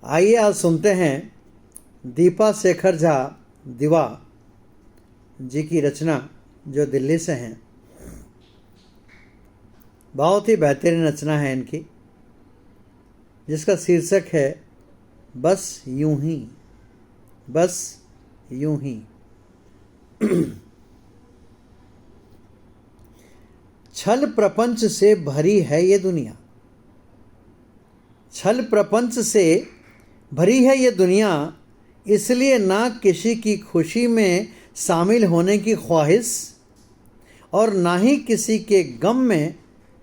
आइए आज सुनते हैं दीपा शेखर झा दिवा जी की रचना, जो दिल्ली से हैं। बहुत ही बेहतरीन रचना है इनकी, जिसका शीर्षक है बस यूं ही, बस यूं ही। छल प्रपंच से भरी है ये दुनिया, छल प्रपंच से भरी है ये दुनिया, इसलिए ना किसी की खुशी में शामिल होने की ख्वाहिश और ना ही किसी के गम में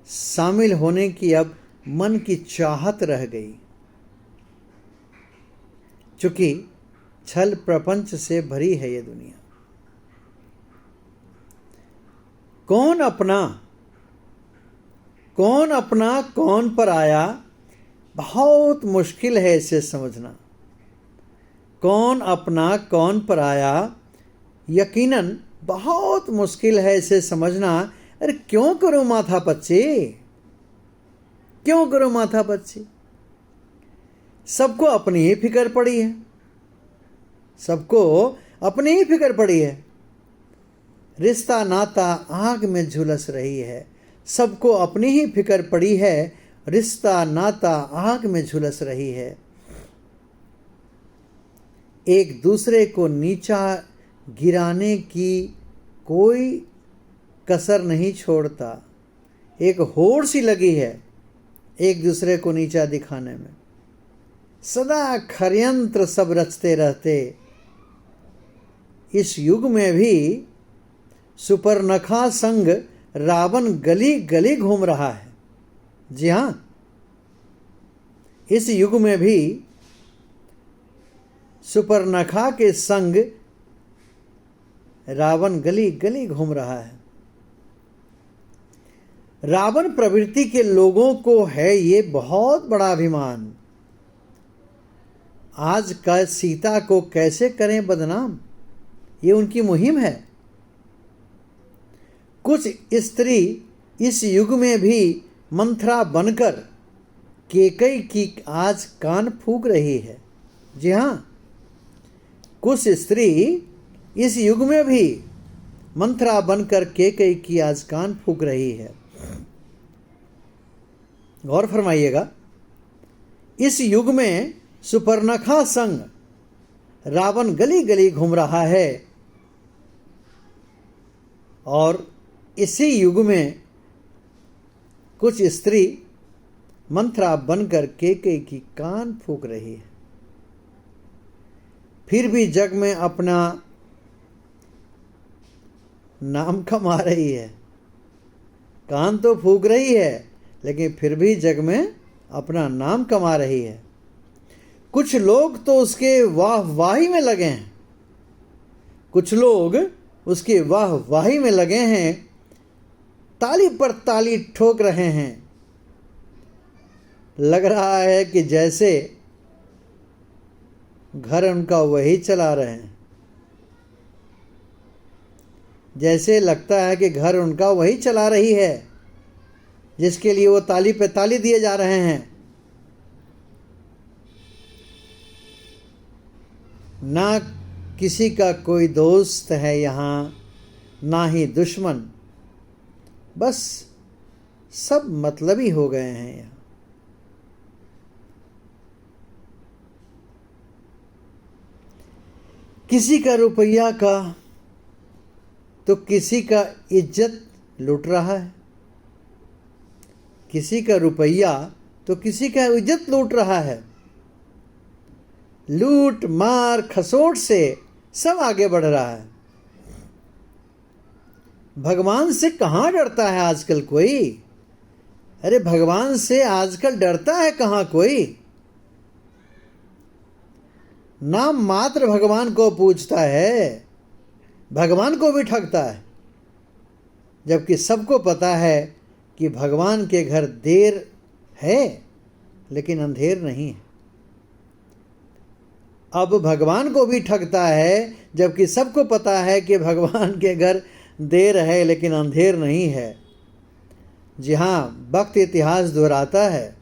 शामिल होने की अब मन की चाहत रह गई। चूंकि छल प्रपंच से भरी है ये दुनिया। कौन अपना कौन पराया, बहुत मुश्किल है इसे समझना। कौन अपना कौन पराया, यकीनन बहुत मुश्किल है इसे समझना। अरे क्यों करो माथा पच्ची, क्यों करो माथा पच्ची। सबको अपनी ही फिक्र पड़ी है, सबको अपनी ही फिक्र पड़ी है। रिश्ता नाता आग में झुलस रही है, सबको अपनी ही फिक्र पड़ी है। रिश्ता नाता आग में झुलस रही है। एक दूसरे को नीचा गिराने की कोई कसर नहीं छोड़ता। एक होड़ सी लगी है एक दूसरे को नीचा दिखाने में। सदा षड्यंत्र सब रचते रहते। इस युग में भी सुपर्णखा संग रावण गली गली घूम रहा है। जी हां, इस युग में भी सुपर्णखा के संग रावण गली गली घूम रहा है। रावण प्रवृत्ति के लोगों को है ये बहुत बड़ा अभिमान। आज का सीता को कैसे करें बदनाम, ये उनकी मुहिम है। कुछ स्त्री इस युग में भी मंथरा बनकर कैकेयी की आज कान फूंक रही है। जी हां, कुछ स्त्री इस युग में भी मंथरा बनकर कैकेयी की आज कान फूंक रही है। गौर फरमाइएगा, इस युग में सुपर्णखा संग रावण गली गली घूम रहा है और इसी युग में कुछ स्त्री मंथरा बनकर कैकेयी की कान फूंक रही है। फिर भी जग में अपना नाम कमा रही है। कान तो फूंक रही है, लेकिन फिर भी जग में अपना नाम कमा रही है। कुछ लोग तो उसके वाहवाही में लगे हैं, कुछ लोग उसके वाहवाही में लगे हैं, ताली पर ताली ठोक रहे हैं। लग रहा है कि जैसे घर उनका वही चला रहे हैं, जैसे लगता है कि घर उनका वही चला रही है जिसके लिए वो ताली पे ताली दिए जा रहे हैं। ना किसी का कोई दोस्त है यहाँ, ना ही दुश्मन, बस सब मतलबी हो गए हैं यहाँ। किसी का रुपया का तो किसी का इज्जत लूट रहा है, किसी का रुपया तो किसी का इज्जत लूट रहा है। लूट मार खसोट से सब आगे बढ़ रहा है। भगवान से कहाँ डरता है आजकल कोई। अरे भगवान से आजकल डरता है कहाँ कोई। नाम मात्र भगवान को पूछता है, भगवान को भी ठगता है। जबकि सबको पता है कि भगवान के घर देर है लेकिन अंधेर नहीं है। अब भगवान को भी ठगता है, जबकि सबको पता है कि भगवान के घर देर है लेकिन अंधेर नहीं है। जी हाँ, वक्त इतिहास दोहराता है,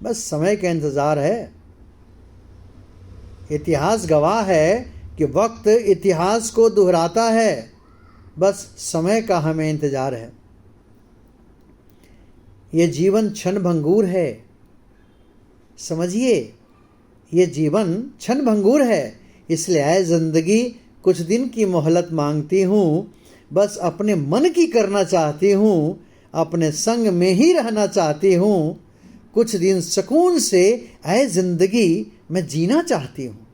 बस समय का इंतज़ार है। इतिहास गवाह है कि वक्त इतिहास को दोहराता है, बस समय का हमें इंतजार है। ये जीवन क्षणभंगुर है, समझिए, ये जीवन क्षणभंगुर है। इसलिए ऐ जिंदगी कुछ दिन की मोहलत मांगती हूँ, बस अपने मन की करना चाहती हूँ, अपने संग में ही रहना चाहती हूँ। कुछ दिन सुकून से ऐ जिंदगी मैं जीना चाहती हूँ।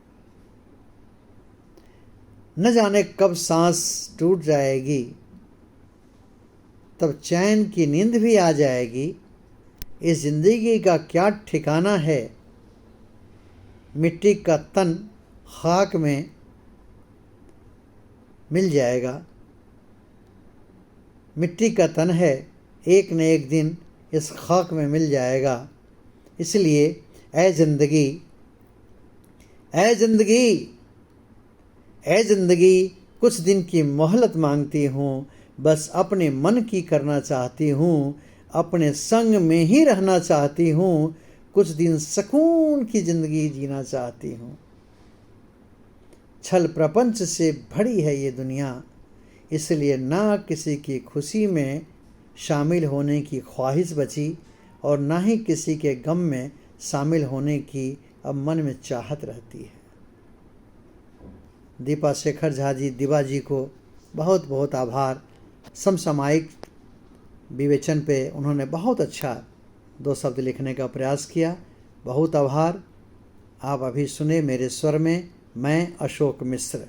न जाने कब सांस टूट जाएगी, तब चैन की नींद भी आ जाएगी। इस जिंदगी का क्या ठिकाना है, मिट्टी का तन खाक में मिल जाएगा। मिट्टी का तन है, एक न एक दिन इस खाक में मिल जाएगा। इसलिए ऐ जिंदगी, ऐ जिंदगी, ऐ जिंदगी कुछ दिन की मोहलत मांगती हूँ, बस अपने मन की करना चाहती हूँ, अपने संग में ही रहना चाहती हूँ। कुछ दिन सुकून की जिंदगी जीना चाहती हूँ। छल प्रपंच से भरी है ये दुनिया, इसलिए ना किसी की खुशी में शामिल होने की ख्वाहिश बची और ना ही किसी के गम में शामिल होने की अब मन में चाहत रहती है। दीपा शेखर झा जी, दिवा जी को बहुत बहुत आभार। समसामयिक विवेचन पे उन्होंने बहुत अच्छा 2 शब्द लिखने का प्रयास किया। बहुत आभार। आप अभी सुने मेरे स्वर में, मैं अशोक मिश्र।